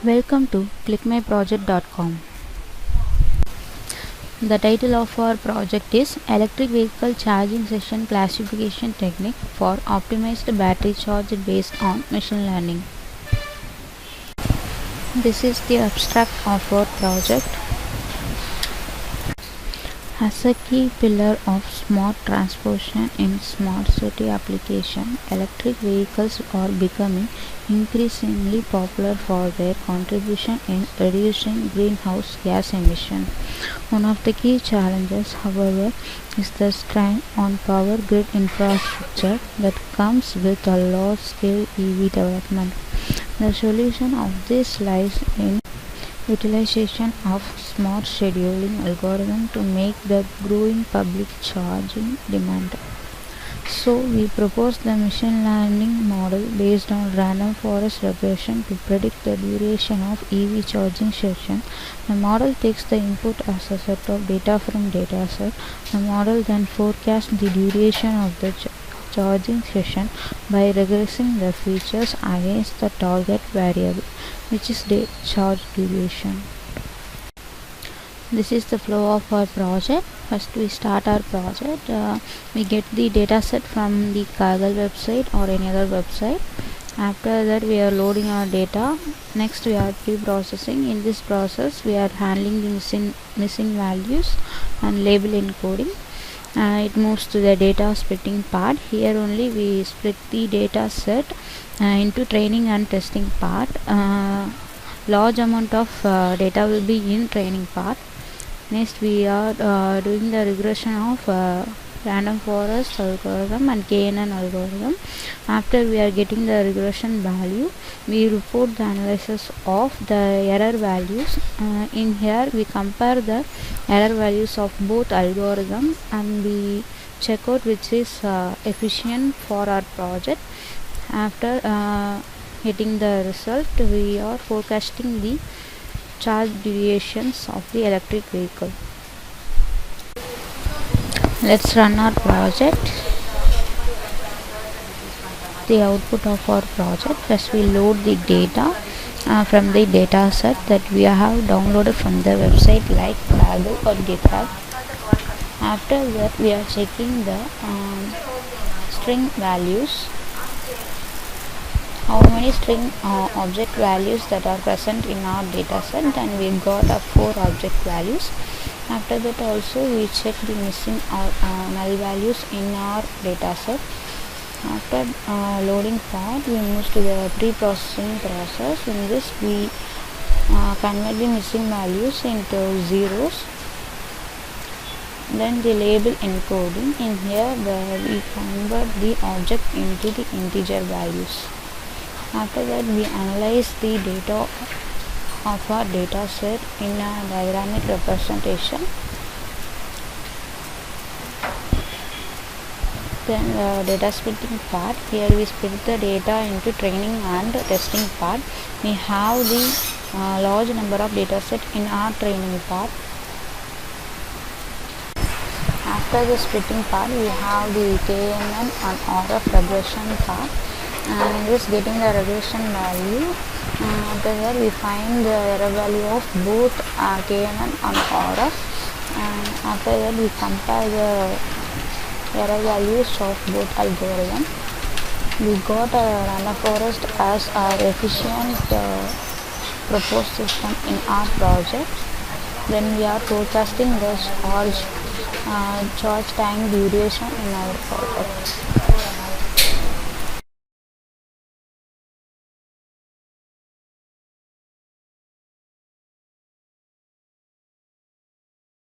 Welcome to ClickMyProject.com. The title of our project is Electric Vehicle Charging Session Classification Technique for Optimized Battery Charge based on Machine Learning. This is the abstract of our project. As a key pillar of smart transportation in smart city application, electric vehicles are becoming increasingly popular for their contribution in reducing greenhouse gas emission. One of the key challenges, however, is the strain on power grid infrastructure that comes with a large-scale EV development. The solution of this lies in utilization of smart scheduling algorithm to make the growing public charging demand. So we propose the machine learning model based on random forest regression to predict the duration of EV charging session. The model takes the input as a set of data from dataset. The model then forecasts the duration of the charging session by regressing the features against the target variable, which is the charge duration. This is the flow of our project. First we start our project. We get the dataset from the Kaggle website or any other website. After that we are loading our data. Next we are pre-processing. In this process we are handling the missing values and label encoding. It moves to the data splitting part. Here only we split the data set into training and testing part. Large amount of data will be in training part. Next we are doing the regression of random forest algorithm and KNN algorithm. After we are getting the regression value, we report the analysis of the error values. In here we compare the error values of both algorithms and we check out which is efficient for our project. After getting the result, we are forecasting the charge durations of the electric vehicle. Let's run our project. The output of our project. First we load the data from the data set that we have downloaded from the website like Kaggle or GitHub. After that we are checking the string values, how many string object values that are present in our data set, and we got 4 object values. After that also we check the missing or null values in our data set. After loading part, we move to the pre-processing process. In this we convert the missing values into zeros. Then the label encoding. In here we convert the object into the integer values. After that we analyze the data of our data set in a diagramic representation. Then the data splitting part. Here we split the data into training and testing part. We have the large number of data set in our training part. After the splitting part, we have the KNN and RF regression part. And in this getting the regression value, after that we find the error value of both KNN and RF, and after that we compare the error values of both algorithms. We got a random forest as our efficient proposed system in our project. Then we are forecasting the charge time duration in our project.